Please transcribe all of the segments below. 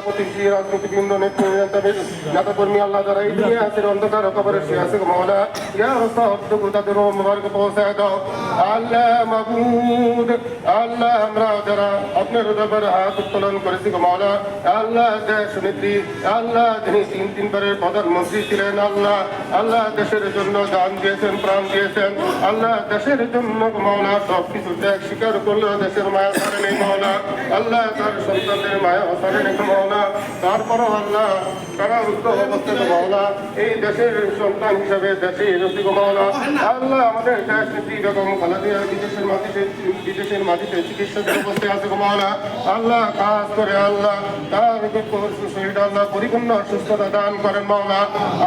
প্রতিষ্ঠী রাজনীতিবৃন্দ নেতাকর্মী আল্লাহ যারা এই দুনিয়া আছে অন্ধকার কবরে শুয়ে আছে মাওলা ইয়া রাসূল তাদের মুবারক পৌঁছায় দাও আল্লাহ মাবুদ আল্লাহ আমরা যারা আপনার দরবারে হাত উত্তোলন করেছি মাওলা আল্লাহ দেশ নেত্রী আল্লাহ যিনি তিনবারের প্রধানমন্ত্রী ছিলেন আল্লাহ আল্লাহ দেশের জন্য জান দিয়েছেন প্রাণ দিয়েছেন আল্লাহ দেশের জন্য মাওলা সবকিছু ত্যাগ স্বীকার করলেও দেশের মায়া ছাড়ে নেই মাওলা আল্লাহ তার সন্তানদের মায়া ছাড়ে নেই মাওলা তারপরও আল্লাহ তারা উত্তর অবস্থাতে মাওলা এই দেশের সন্তান হিসাবে দেশের মাওলা আল্লাহ আমাদের দেশ নেত্রী বেগম খালেদা বিদেশের মাটিতে চিকিৎসার অবস্থায় আছে মাওলা আল্লাহ কাজ করে আল্লাহ তার শরীর আল্লাহ পরিপূর্ণ সুস্থতা দান করেন মাওলা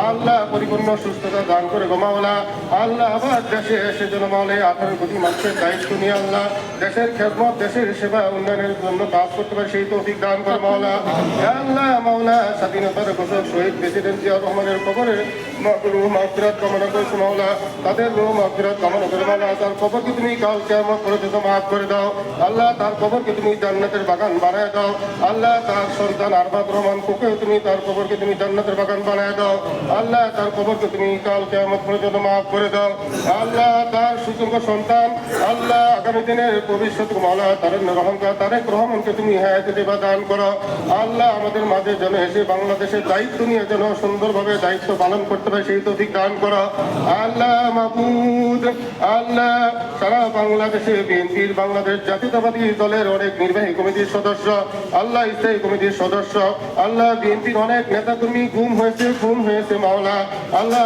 আল্লাহ পরিপূর্ণ সুস্থতা দান করে গো মাওলা আল্লাহ আবার দেশে এসে যেন মাওলা 18 কোটি মানুষের দায়িত্ব নিয়ে আল্লাহ দেশের খেদমত দেশের সেবা উন্নয়নের জন্য কাজ করতে পারে সেই তৌফিক দান করে মাওলা আল্লাহ মাওলা স্বাধীনতার ঘোষক শহীদ প্রেসিডেন্ট জিয়াউর রহমানের কবরের মাগফিরাত কামনা করেছে মাওলা তাদের মাগফিরাত কামনা করে মাওলা তার কবরকে তুমি কাল কিয়ামত পর্যন্ত মাফ করে দাও আল্লাহ তার কবরকে তুমি জান্নাতের বাগান বানায় দাও আল্লাহ তার সন্তান আরবাদ রহমান কোকেও তুমি তার কবরকে তুমি জান্নাতের বাগান বানায় দাও আল্লাহ তার কবরকে তুমি কাল কিয়ামত পর্যন্ত মাফ করে দাও আল্লাহ তার সুযোগ্য সন্তান আল্লাহ আগামী দিনের ভবিষ্যৎ মাওলা তারেক রহমানকে তুমি হায়াতে দেবা দান করো আল্লাহ আমাদের মাঝে যেন এসে বাংলাদেশের দায়িত্ব নিয়ে যেন সুন্দরভাবে দায়িত্ব পালন করতে পারে সেই তৌফিক দান করো আল্লাহ মাহবুব আল্লাহ সারা বাংলাদেশে বিএনপির বাংলাদেশ জাতীয়তাবাদী দলের অনেক নির্বাহী কমিটির সদস্য আল্লাহ স্থায়ী কমিটির সদস্য আল্লাহ বিএনপির অনেক নেতাকর্মী গুম হয়েছে মাওলা আল্লাহ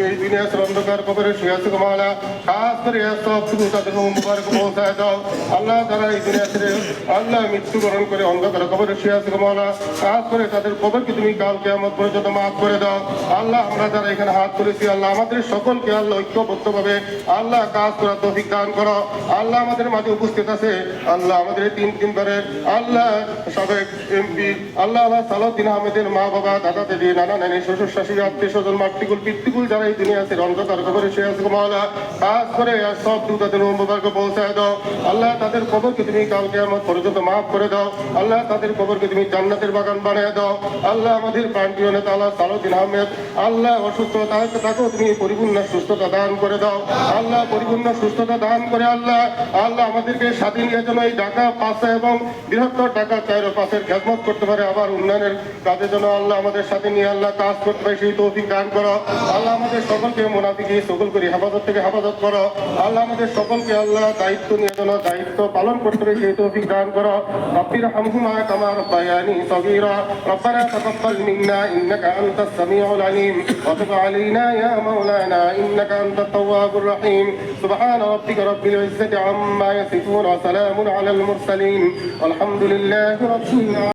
এই দুনিয়া অন্ধকার কবরে শুয়ে আছে মাওলা খাস করে সব শুধু তাদের মুবারক পৌঁছায় দাও আল্লাহ তারা এই দুনিয়া ছেড়ে আল্লাহ মৃত্যুবরণ করে অন্ধকার কবরে শুয়ে আছে মাওলা খাস করে তাদের কবরকে তুমি কাল কিয়ামত পর্যন্ত মাফ করে দাও আল্লাহ আমরা যারা এখানে হাত তুলেছি আল্লাহ আমাদের সকলকে আল্লাহ ঐক্যবদ্ধভাবে আল্লাহ কাজ করার তৌফিক দান করো আল্লাহ আমাদের মাঝে উপস্থিত আছে আল্লাহ আমাদের তিনবারের আল্লাহ সাবেক এমপি আল্লাহ সালাউদ্দিন আহমেদের মা বাবা দাদা দিদি নানা নানি শ্বশুর শাশুড়ি আত্মীয় স্বজন মাতৃকুল পিতৃকুল যারা এই দুনিয়া আছে অন্ধকার কবরে শুয়ে আছে মাওলা কাজ করে সব তাদের মুবারক পৌঁছায় দাও আল্লাহ তাদের কবরকে তুমি কাল কিয়ামত পর্যন্ত মাফ করে দাও আল্লাহ তাদের কবরকে তুমি জান্নাতের বাগান বানিয়ে দাও আল্লাহ আমাদের প্রাণপ্রিয় নেতা আল্লাহ সালাউদ্দিন আহমেদ আল্লাহ অসুস্থ তাকেও তুমি পরিপূর্ণ সুস্থতা দান করে দাও আল্লাহ পরিপূর্ণ সুস্থতা দান করে আল্লাহ আমাদেরকে স্বাধীন নিয়ে যেন এই ঢাকা পাশে এবং বৃহত্তর ঢাকা চাইরো পাশের খেদমত করতে পারে আবার উন্নয়নের কাজে যেন আল্লাহ আমাদের সাথে নিয়ে আল্লাহ কাজ করতে পারে সেই তৌফিক দান করো আল্লাহ আমাদের সকলকে মুনাফিকি সকল করে হেফাজত থেকে হেফাজত করো আল্লাহ আমাদের সকলকে আল্লাহ দায়িত্ব নিয়ে যেন দায়িত্ব পালন করতে পারে সেই তৌফিক দান করো রব্বির হামহুমা কামা রাব্বায়ানি সগীরা রব্বানা তাকাব্বাল মিন্না ইন্নাকা আনতাস সামিউল আলিম ওয়া তুব আলাইনা ইয়া মাওলানা ইন্নাকা আনতাত তাওয়াবুর রহিম সুবহানা রাব্বিকা রাব্বিল ইজ্জাতি আম্মা ইয়াসিফুন ওয়া সালামুন আলাল মুরসালিন আলহামদুলিল্লাহি রাব্বিল